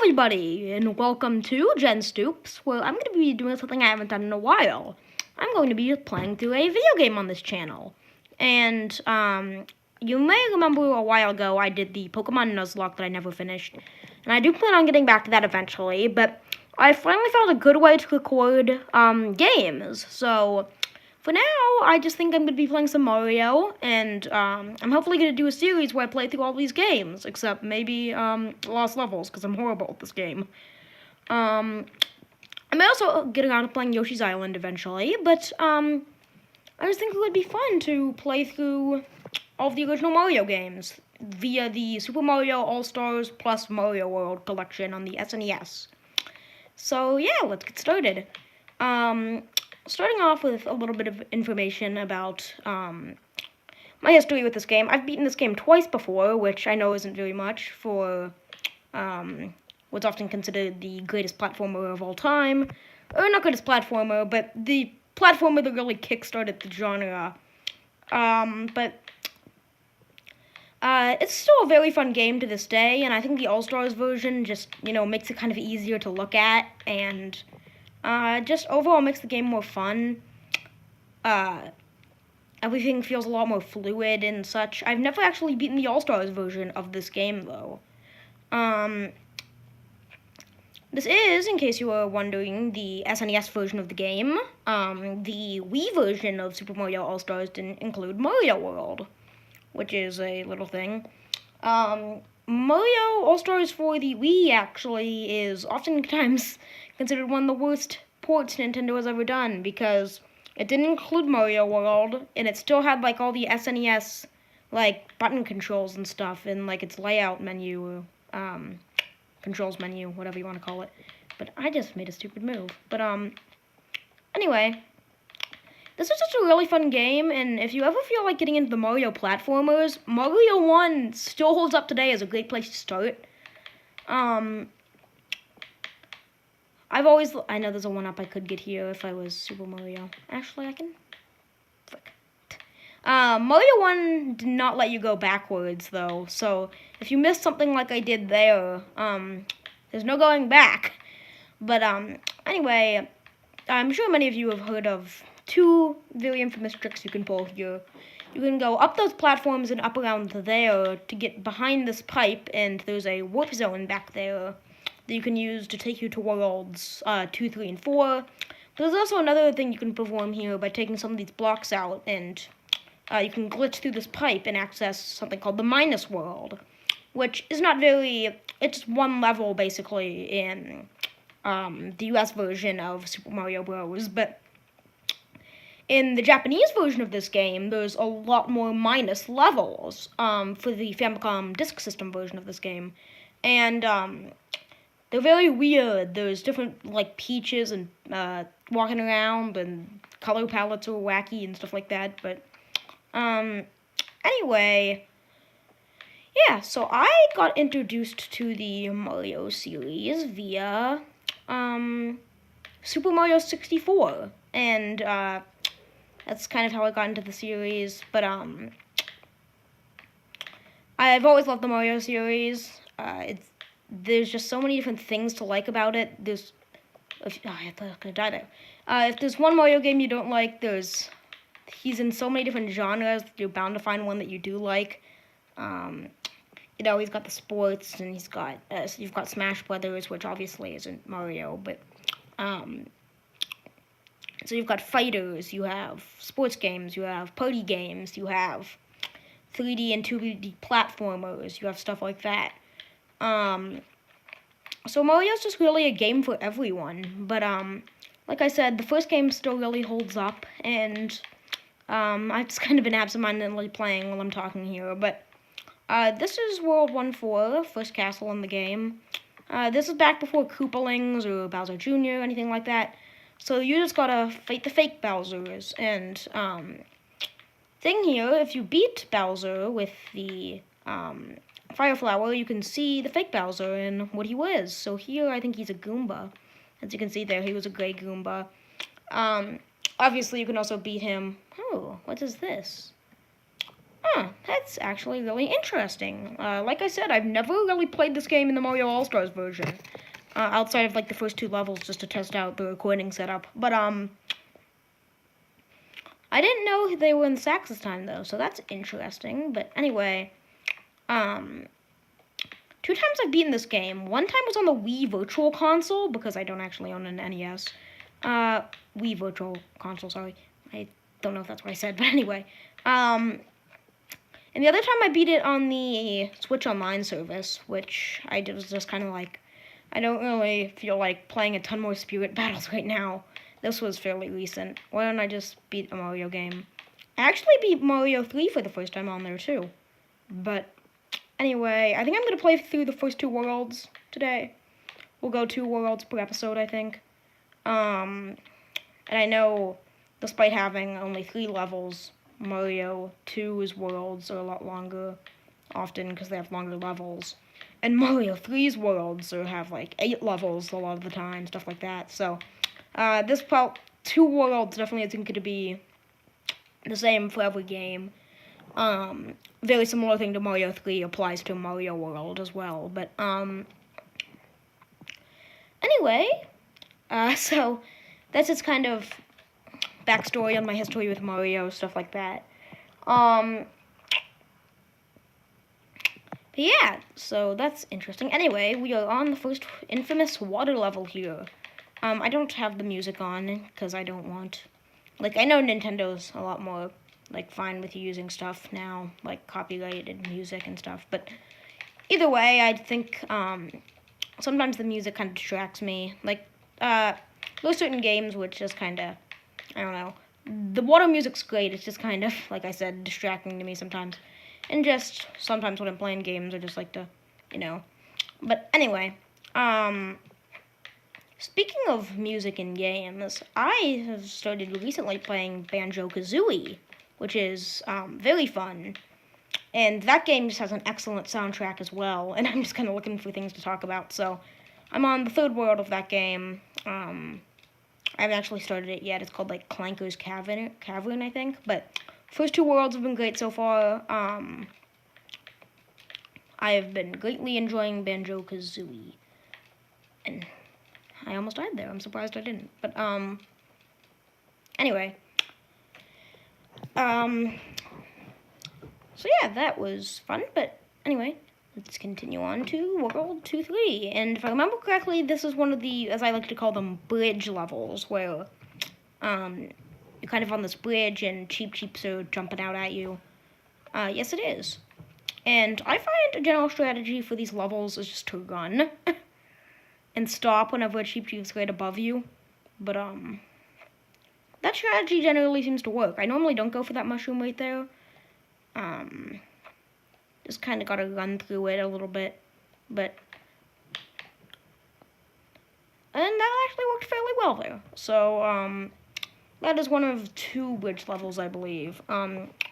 everybody, and welcome to Jen Stoops, where I'm going to be doing something I haven't done in a while. I'm going to be playing through a video game on this channel. And, you may remember a while ago I did the Pokemon Nuzlocke that I never finished. And I do plan on getting back to that eventually, but I finally found a good way to record, games. So, for now, I just think I'm going to be playing some Mario, and I'm hopefully going to do a series where I play through all these games, except maybe Lost Levels, because I'm horrible at this game. I may also get around to playing Yoshi's Island eventually, but I just think it would be fun to play through all of the original Mario games via the Super Mario All-Stars plus Mario World collection on the SNES. So yeah, let's get started. Starting off with a little bit of information about my history with this game. I've beaten this game twice before, which I know isn't very much for what's often considered the greatest platformer of all time. Or not greatest platformer, but the platformer that really kickstarted the genre. But it's still a very fun game to this day, and I think the All-Stars version just, makes it kind of easier to look at, and just overall makes the game more fun. Everything feels a lot more fluid and such. I've never actually beaten the All-Stars version of this game, though. This is, in case you were wondering, the SNES version of the game. The Wii version of Super Mario All-Stars didn't include Mario World, which is a little thing. Mario All-Stars for the Wii, actually, is oftentimes considered one of the worst ports Nintendo has ever done, because it didn't include Mario World, and it still had, all the SNES, button controls and stuff, and, its layout menu, controls menu, whatever you want to call it. But I just made a stupid move. But, anyway, this is just a really fun game, and if you ever feel like getting into the Mario platformers, Mario 1 still holds up today as a great place to start. I know there's a 1-up I could get here if I was Super Mario. Actually, I can. Frick. Mario 1 did not let you go backwards, though, so if you missed something like I did there, there's no going back. But, anyway, I'm sure many of you have heard of two very infamous tricks you can pull here. You can go up those platforms and up around there to get behind this pipe, and there's a warp zone back there that you can use to take you to worlds 2, 3, and 4. But there's also another thing you can perform here by taking some of these blocks out, and you can glitch through this pipe and access something called the Minus World, which is not very... It's one level, basically, in the US version of Super Mario Bros., but in the Japanese version of this game, there's a lot more minus levels for the Famicom Disk System version of this game, and they're very weird. There's different, peaches and walking around, and color palettes are wacky and stuff like that. But, anyway, yeah, so I got introduced to the Mario series via, Super Mario 64. And, that's kind of how I got into the series. But, I've always loved the Mario series. There's just so many different things to like about it. I thought I was gonna die there. If there's one Mario game you don't like, he's in so many different genres, you're bound to find one that you do like. He's got the sports, and you've got Smash Brothers, which obviously isn't Mario, but, so you've got fighters, you have sports games, you have party games, you have 3D and 2D platformers, you have stuff like that. So Mario's just really a game for everyone, but, like I said, the first game still really holds up, and, I've just kind of been absentmindedly playing while I'm talking here, but, this is World 1-4, first castle in the game. This is back before Koopalings or Bowser Jr. or anything like that, so you just gotta fight the fake Bowsers, and, thing here, if you beat Bowser with the, Fire Flower, you can see the fake Bowser and what he was. So here, I think he's a Goomba. As you can see there, he was a gray Goomba. Obviously, you can also beat him. Oh, what is this? That's actually really interesting. Like I said, I've never really played this game in the Mario All-Stars version. Outside of, like, the first 2 levels just to test out the recording setup. But, I didn't know they were in Sax this time, though, so that's interesting. But anyway, 2 times I've beaten this game. One time was on the Wii Virtual Console, because I don't actually own an NES. Wii Virtual Console, sorry. I don't know if that's what I said, but anyway. And the other time I beat it on the Switch Online service, which I was just kind of like, I don't really feel like playing a ton more Spirit Battles right now. This was fairly recent. Why don't I just beat a Mario game? I actually beat Mario 3 for the first time on there, too. But anyway, I think I'm going to play through the first 2 worlds today. We'll go 2 worlds per episode, I think. And I know, despite having only 3 levels, Mario 2's worlds are a lot longer, often because they have longer levels. And Mario 3's worlds have like 8 levels a lot of the time, stuff like that. So, this 2 worlds definitely isn't going to be the same for every game. Very similar thing to Mario 3 applies to Mario World as well. But, anyway, so that's its kind of backstory on my history with Mario, stuff like that. But yeah, so that's interesting. Anyway, we are on the first infamous water level here. I don't have the music on, because I don't want... Like, I know Nintendo's a lot more, like, fine with using stuff now, like, copyrighted music and stuff, but either way, I think, sometimes the music kind of distracts me. Like, there's certain games which just kind of, I don't know. The water music's great, it's just kind of, like I said, distracting to me sometimes. And just, sometimes when I'm playing games, I just like to, you know. But anyway, speaking of music in games, I have started recently playing Banjo-Kazooie, which is, very fun. And that game just has an excellent soundtrack as well, and I'm just kind of looking for things to talk about, so I'm on the 3rd world of that game. I haven't actually started it yet. It's called, like, Clanker's Cavern, I think. But first 2 worlds have been great so far. I have been greatly enjoying Banjo-Kazooie. And I almost died there. I'm surprised I didn't. But, anyway. So, yeah, that was fun. But, anyway, let's continue on to World 2-3. And if I remember correctly, this is one of the, as I like to call them, bridge levels, where you're kind of on this bridge and Cheep Cheeps are jumping out at you. Yes, it is. And I find a general strategy for these levels is just to run and stop whenever a Cheep Cheep's right above you. But, that strategy generally seems to work. I normally don't go for that mushroom right there. Just kind of got to run through it a little bit, but, and that actually worked fairly well there. So, that is one of 2 bridge levels, I believe.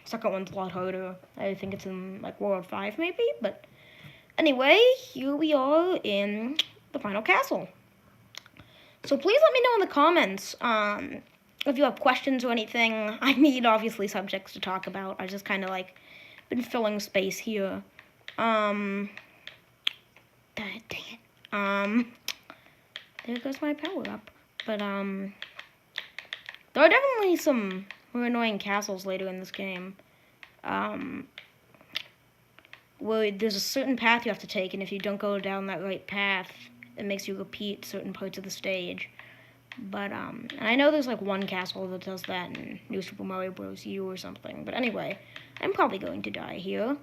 Second one's a lot harder. I think it's in, like, World 5, maybe, but anyway, here we are in the final castle. So please let me know in the comments, if you have questions or anything. I need, obviously, subjects to talk about. I just kind of, like, been filling space here. Dang it. There goes my power up. But, there are definitely some more annoying castles later in this game. Where there's a certain path you have to take, and if you don't go down that right path, it makes you repeat certain parts of the stage. But, and I know there's, like, one castle that does that in New Super Mario Bros. U or something. But anyway, I'm probably going to die here.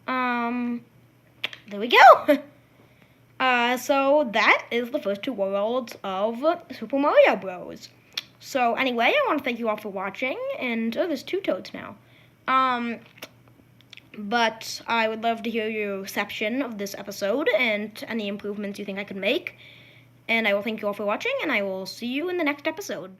There we go! So that is the first 2 worlds of Super Mario Bros. So anyway, I want to thank you all for watching, and, there's 2 Toads now. But I would love to hear your reception of this episode, and any improvements you think I could make. And I will thank you all for watching, and I will see you in the next episode.